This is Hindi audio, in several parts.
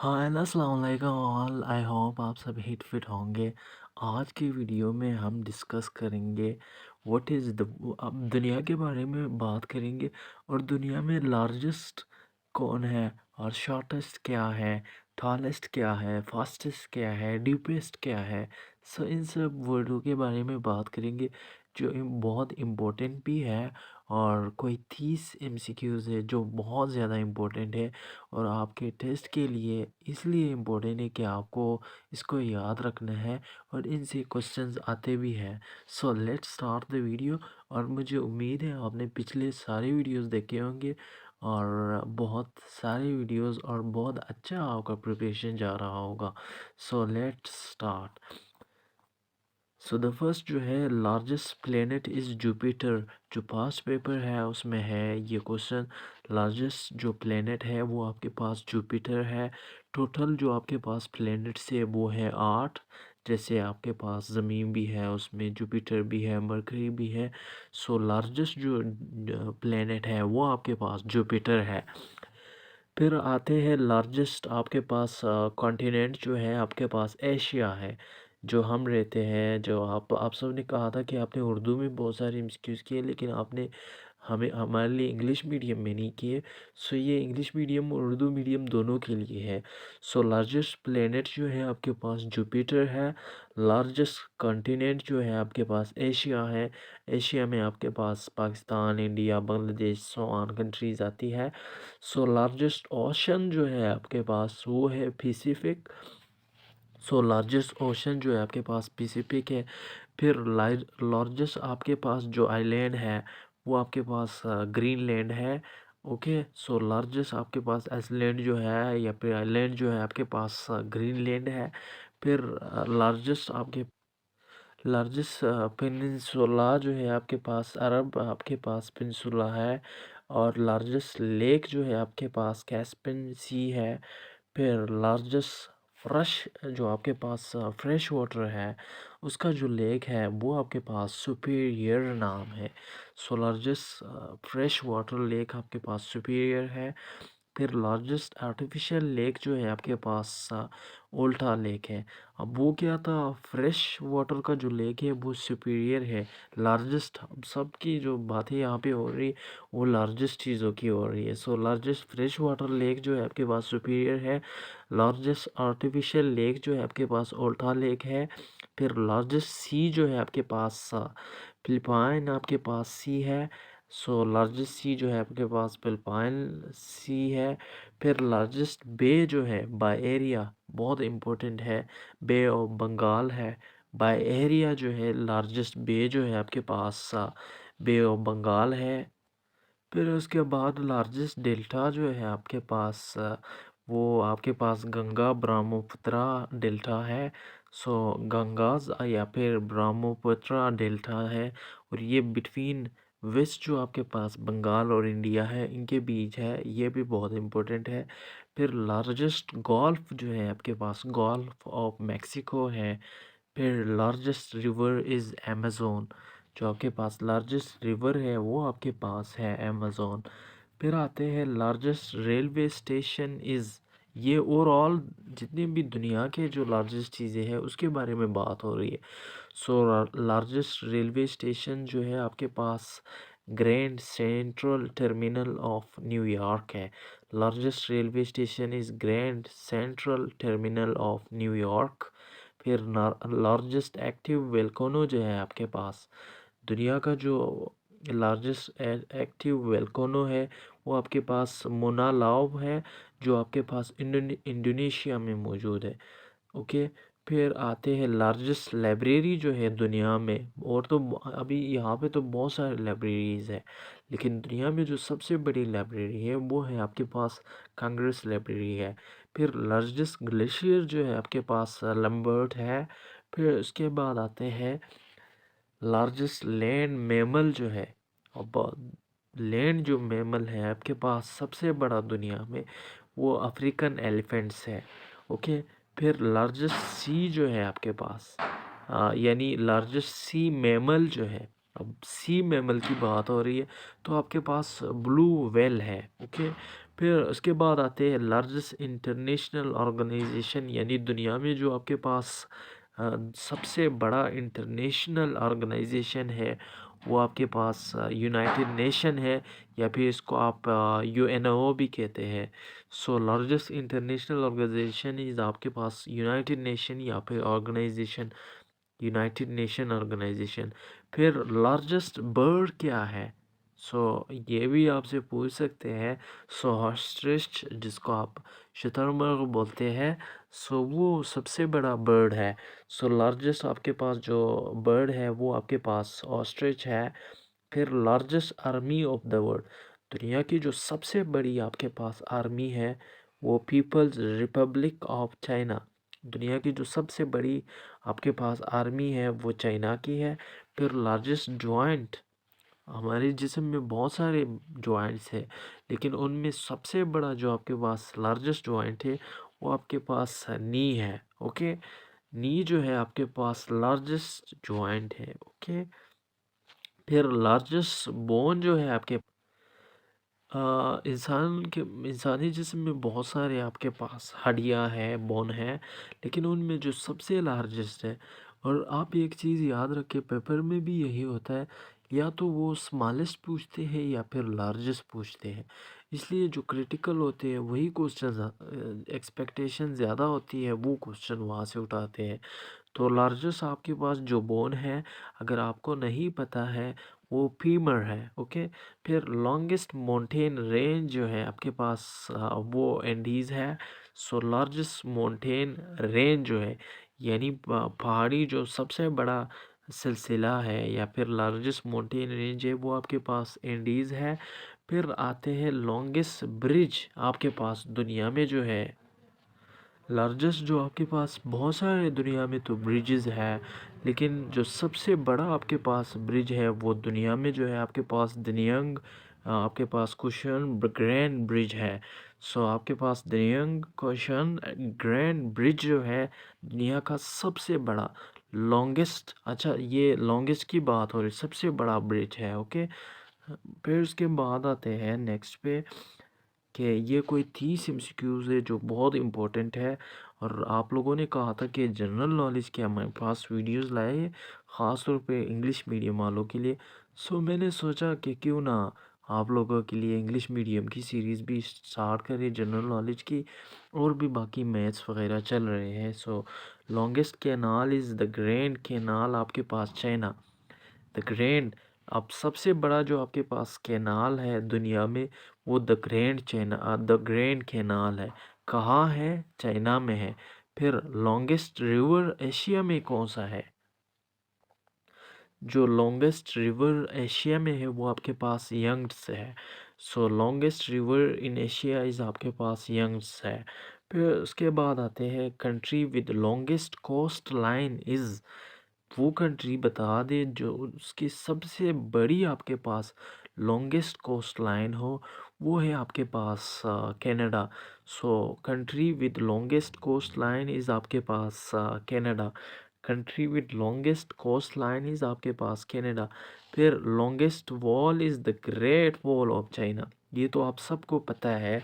हाँ एंड अस्सलाम वालेकुम ऑल। आई होप आप सब हिट फिट होंगे। आज की वीडियो में हम डिस्कस करेंगे व्हाट इज़ द अब दुनिया के बारे में बात करेंगे और दुनिया में लार्जेस्ट कौन है और शॉर्टेस्ट क्या है, टॉलेस्ट क्या है, फास्टेस्ट क्या है, डीपेस्ट क्या है। सो इन सब वर्डों के बारे में बात करेंगे जो बहुत इम्पोर्टेंट भी है और कोई 30 एमसीक्यूज़ है जो बहुत ज़्यादा इम्पोर्टेंट है और आपके टेस्ट के लिए इसलिए इम्पोर्टेंट है कि आपको इसको याद रखना है और इनसे क्वेश्चंस आते भी हैं। So let's start the video. और मुझे उम्मीद है आपने पिछले सारे वीडियोस देखे होंगे और बहुत सारे वीडियोस और बहुत अच्छा आपका प्रिपरेशन जा रहा होगा। So let's start. So the first जो है लार्जेस्ट प्लेनेट इज़ जुपिटर। जो पास्ट पेपर है उसमें है ये क्वेश्चन। लार्जेस्ट जो प्लेनेट है वो आपके पास जुपिटर है। टोटल जो आपके पास प्लेनेट्स है वो है 8। जैसे आपके पास ज़मीन भी है उसमें जुपिटर भी है, मरकरी भी है। सो लार्जेस्ट जो प्लेनेट है वो आपके पास जुपिटर है। फिर आते हैं लार्जेस्ट आपके पास कॉन्टिनेंट जो है आपके पास एशिया है। जो हम रहते हैं, जो आप सब ने कहा था कि आपने उर्दू में बहुत सारे एमसीक्यूज़ किए लेकिन आपने हमें हमारे लिए इंग्लिश मीडियम में नहीं किए। सो ये इंग्लिश मीडियम और उर्दू मीडियम दोनों के लिए है। सो लार्जेस्ट प्लेनेट जो है आपके पास जुपिटर है। लार्जेस्ट कॉन्टिनेंट जो है आपके पास एशिया है। एशिया में आपके पास Pakistan, India, Bangladesh so on countries आती है। सो लार्जेस्ट ओशन जो है आपके पास वो है पैसिफिक। सो लार्जेस्ट ओशन जो है आपके पास पैसिफिक है। फिर लार्जेस्ट आपके पास जो आइलैंड है वो आपके पास ग्रीनलैंड है। ओके, सो लार्जेस्ट आपके पास आइसलैंड जो है या फिर आइलैंड जो है आपके पास ग्रीनलैंड है। फिर लार्जेस्ट पेनिनसुला जो है आपके पास अरब आपके पास पेनिनसुला है। और लार्जेस्ट लेक जो है आपके पास कैस्पियन सी है। फिर लार्जेस्ट फ्रेश जो आपके पास फ्रेश वाटर है उसका जो लेक है वो आपके पास सुपीरियर नाम है। So largest fresh water lake आपके पास सुपीरियर है। फिर लार्जेस्ट आर्टिफिशियल लेक जो है आपके पास ओल्टा लेक है। अब वो क्या था, फ्रेश वाटर का जो लेक है वो सुपीरियर है। लार्जेस्ट सबकी जो बातें यहाँ पे हो रही वो लार्जेस्ट चीज़ों की हो रही है। So largest fresh water lake जो है आपके पास सुपीरियर है। लार्जेस्ट आर्टिफिशियल लेक जो है आपके पास ओल्टा लेक है। फिर लार्जेस्ट सी जो है आपके पास फिलिपाइन आपके पास सी है। सो लार्जेस्ट सी जो है आपके पास फिलिपाइन सी है। फिर लार्जेस्ट बे जो है बाय एरिया बहुत इम्पोर्टेंट है, बे ऑफ बंगाल है। बाय एरिया जो है लार्जेस्ट बे जो है आपके पास बे ऑफ बंगाल है। फिर उसके बाद लार्जेस्ट डेल्टा जो है आपके पास वो आपके पास गंगा ब्रह्मपुत्रा डेल्टा है। सो गंगाज या फिर ब्रह्मपुत्रा डेल्टा है और ये बिटवीन वेस्ट जो आपके पास बंगाल और इंडिया है इनके बीच है, ये भी बहुत इम्पोर्टेंट है। फिर लार्जेस्ट गल्फ जो है आपके पास गल्फ ऑफ मैक्सिको है। फिर लार्जेस्ट रिवर इज़ अमेज़ोन। जो आपके पास लार्जेस्ट रिवर है वो आपके पास है अमेज़ोन। फिर आते हैं लार्जेस्ट रेलवे स्टेशन इज़। ये ओवरऑल जितनी भी दुनिया के जो लार्जेस्ट चीज़ें हैं उसके बारे में बात हो रही है। सो लार्जेस्ट रेलवे स्टेशन जो है आपके पास Grand Central Terminal of New York है। Largest railway station is Grand Central Terminal of New York. फिर लार्जेस्ट एक्टिव वेलकोनो जो है आपके पास दुनिया का जो लार्जेस्ट एक्टिव वेलकोनो है वो आपके पास मोना लाव है जो आपके पास इंडोनेशिया में मौजूद है। ओके, फिर आते हैं लार्जेस्ट लाइब्रेरी जो है दुनिया में। और तो अभी यहाँ पे तो बहुत सारे लाइब्रेरीज है लेकिन दुनिया में जो सबसे बड़ी लाइब्रेरी है वो है आपके पास कांग्रेस लाइब्रेरी है। फिर लार्जेस्ट ग्लेशियर जो है आपके पास लंबर्ट है। फिर उसके बाद आते हैं लार्जेस्ट लैंड मैमल जो है। अब लैंड जो मैमल है आपके पास सबसे बड़ा दुनिया में वो अफ्रीकन एलिफेंट्स है। ओके, फिर लार्जेस्ट सी जो है आपके पास यानी लार्जेस्ट सी मैमल जो है। अब सी मैमल की बात हो रही है तो आपके पास ब्लू व्हेल है। ओके, फिर उसके बाद आते हैं लार्जेस्ट इंटरनेशनल ऑर्गेनाइजेशन, यानी दुनिया में जो आपके पास सबसे बड़ा इंटरनेशनल ऑर्गेनाइजेशन है वो आपके पास यूनाइटेड नेशन है, या फिर इसको आप यूएनओ भी कहते हैं। So largest international organization is आपके पास यूनाइटेड नेशन या फिर ऑर्गेनाइजेशन, यूनाइटेड नेशन ऑर्गेनाइजेशन। फिर लार्जेस्ट बर्ड क्या है? सो ये भी आपसे पूछ सकते हैं। सो ऑस्ट्रिच, जिसको आप शुतुरमुर्ग बोलते हैं, सो वो सबसे बड़ा बर्ड है। सो लार्जेस्ट आपके पास जो बर्ड है वो आपके पास ऑस्ट्रिच है। फिर largest army of the world, दुनिया की जो सबसे बड़ी आपके पास आर्मी है वो पीपल्स रिपब्लिक ऑफ चाइना। दुनिया की जो सबसे बड़ी आपके पास आर्मी है वो चाइना की है। फिर लार्जेस्ट जॉइंट, हमारे जिस्म में बहुत सारे जॉइंट्स हैं, लेकिन उनमें सबसे बड़ा जो आपके पास लार्जेस्ट जॉइंट है वो आपके पास नी है। ओके, नी जो है आपके पास लार्जेस्ट जॉइंट है। ओके, फिर लार्जेस्ट बोन जो है आपके इंसान के इंसानी जिस्म में बहुत सारे आपके पास हड्डियाँ है, बोन है, लेकिन उनमें जो सबसे लार्जेस्ट है, और आप एक चीज़ याद रखें, पेपर में भी यही होता है, या तो वो स्मॉलेस्ट पूछते हैं या फिर लार्जेस्ट पूछते हैं। इसलिए जो क्रिटिकल होते हैं वही क्वेश्चन, एक्सपेक्टेशन ज़्यादा होती है वो क्वेश्चन वहाँ से उठाते हैं। तो लार्जेस्ट आपके पास जो बोन है, अगर आपको नहीं पता है, वो फीमर है। ओके, फिर लॉन्गेस्ट माउंटेन रेंज जो है आपके पास वो एंडीज़ है। सो लार्जेस्ट माउंटेन रेंज जो है, यानी पहाड़ी जो सबसे बड़ा सिलसिला है या फिर लार्जेस्ट माउंटेन रेंज है वो आपके पास एंडीज़ है। फिर आते हैं लॉन्गेस्ट ब्रिज आपके पास दुनिया में जो है, लार्जेस्ट जो आपके पास बहुत सारे दुनिया में तो ब्रिजेज़ है, लेकिन जो सबसे बड़ा आपके पास ब्रिज है वो दुनिया में जो है आपके पास दनियंग, आपके पास कुशन ग्रैंड ब्रिज है। सो आपके पास दनियंग कुशन ग्रैंड ब्रिज जो है दुनिया का सबसे बड़ा लॉन्गेस्ट, अच्छा ये लॉन्गेस्ट की बात हो रही, सबसे बड़ा ब्रिज है। ओके, फिर उसके बाद आते हैं नेक्स्ट पे कि ये कोई 30 एमसीक्यूज़ है जो बहुत इम्पोर्टेंट है, और आप लोगों ने कहा था कि जनरल नॉलेज के हमारे पास वीडियोस लाए, ख़ास तौर पे इंग्लिश मीडियम वालों के लिए। सो मैंने सोचा कि क्यों ना आप लोगों के लिए इंग्लिश मीडियम की सीरीज़ भी स्टार्ट करें जनरल नॉलेज की, और भी बाकी मैथ्स वगैरह चल रहे हैं। So longest canal is the Grand Canal आपके पास चाइना, द ग्रैंड। अब सबसे बड़ा जो आपके पास कैनाल है दुनिया में वो द ग्रैंड कैनाल है। कहाँ है? चाइना में है। फिर लॉन्गेस्ट रिवर एशिया में कौन सा है? जो लॉन्गेस्ट रिवर एशिया में है वो आपके पास यंग्स है। So longest river in Asia is आपके पास यंग्स है। फिर उसके बाद आते हैं country with longest coast line is, वो कंट्री बता दे जो उसकी सबसे बड़ी आपके पास लॉन्गेस्ट कोस्ट लाइन हो, वो है आपके पास Canada. So country with longest coast line is आपके पास Canada. Country with longest coast line is आपके पास कनाडा। फिर longest wall is the Great Wall of China, ये तो आप सबको पता है।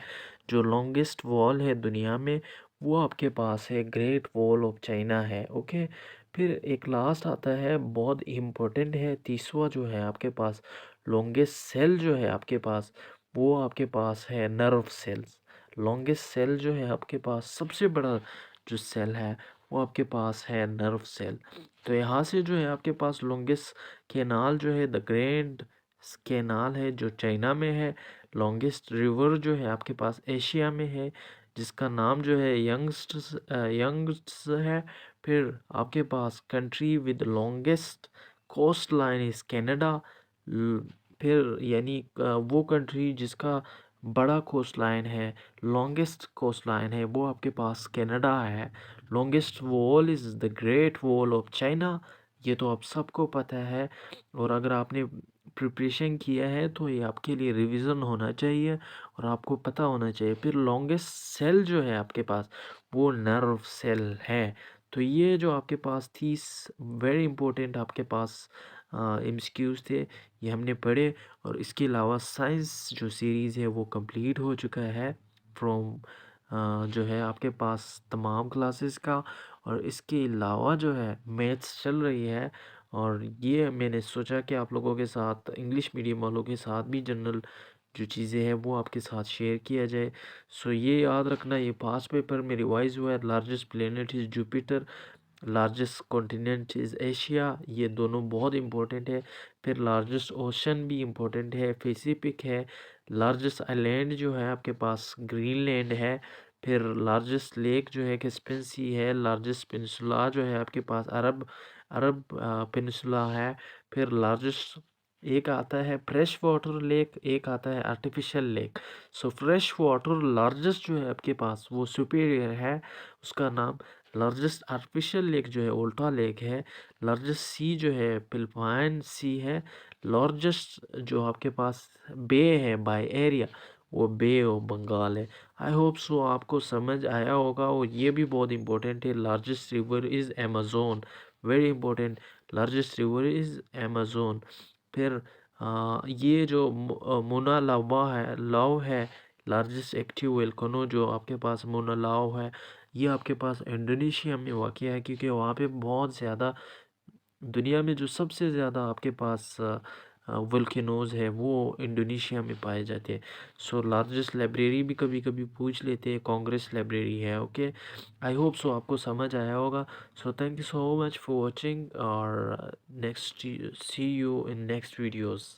जो लॉन्गेस्ट वॉल है दुनिया में वो आपके पास है ग्रेट वॉल ऑफ चाइना है। ओके, फिर एक लास्ट आता है, बहुत इम्पोर्टेंट है, तीसवा जो है आपके पास लॉन्गेस्ट सेल जो है आपके पास, वो आपके पास है नर्व सेल्स। लॉन्गेस्ट सेल जो है आपके पास, सबसे बड़ा जो सेल है वो आपके पास है नर्व सेल। तो यहाँ से जो है आपके पास लॉन्गेस्ट कैनाल जो है द ग्रैंड कैनाल है जो चाइना में है। लॉन्गेस्ट रिवर जो है आपके पास एशिया में है, जिसका नाम जो है यंग्स है। फिर आपके पास country with longest coast line is Canada. फिर यानी वो कंट्री जिसका बड़ा कोस्ट लाइन है, लॉन्गेस्ट कोस्ट लाइन है, वो आपके पास कनाडा है। Longest wall is the Great Wall of China, ये तो आप सबको पता है, और अगर आपने प्रिपरेशन किया है तो ये आपके लिए रिवीजन होना चाहिए और आपको पता होना चाहिए। फिर लॉन्गेस्ट सेल जो है आपके पास वो नर्व सेल है। तो ये जो आपके पास 30 वेरी इंपॉर्टेंट आपके पास एमसीक्यूज़ थे ये हमने पढ़े। और इसके अलावा साइंस जो सीरीज़ है वो कंप्लीट हो चुका है फ्रॉम जो है आपके पास तमाम क्लासेस का। और इसके अलावा जो है मैथ्स चल रही है। और ये मैंने सोचा कि आप लोगों के साथ इंग्लिश मीडियम वालों के साथ भी जनरल जो चीज़ें हैं वो आपके साथ शेयर किया जाए। सो ये याद रखना, ये पास्ट पेपर में रिवाइज हुआ है। Largest planet is Jupiter, largest continent is Asia, ये दोनों बहुत इंपॉर्टेंट है। फिर लार्जेस्ट ओशन भी इंपॉर्टेंट है, पैसिफिक है। लार्जेस्ट आइलैंड जो है आपके पास ग्रीनलैंड है। फिर लार्जेस्ट लेक जो है कैस्पियन सी है। लार्जेस्ट पेनिनसुला जो है आपके पास अरब अरब पेनिनसुला है। फिर लार्जेस्ट एक आता है फ्रेश वाटर लेक, एक आता है artificial lake. So fresh water largest जो है आपके पास वो सुपीरियर है, उसका नाम। लार्जेस्ट आर्टिफिशियल लेक जो है ओल्टा लेक है। लार्जेस्ट सी जो है फिलिपाइन सी है। लार्जेस्ट जो आपके पास बे है बाय एरिया वो बे ऑफ बंगाल है। आई होप सो आपको समझ आया होगा। और ये भी बहुत इंपॉर्टेंट है, largest river is Amazon, very important. Largest river is Amazon. फिर ये जो मोना लावा है, लाव है, लार्जेस्ट एक्टिव वोल्केनो जो आपके पास मोना लाव है, ये आपके पास इंडोनेशिया में वाक़या है। क्योंकि वहाँ पे बहुत ज़्यादा दुनिया में जो सबसे ज़्यादा आपके पास वोल्केनोज़ है वो इंडोनेशिया में पाए जाते हैं। सो लार्जेस्ट लाइब्रेरी भी कभी कभी पूछ लेते हैं, कांग्रेस लाइब्रेरी है। ओके, आई होप सो आपको समझ आया होगा। So thank you so much for watching और next see you in next videos.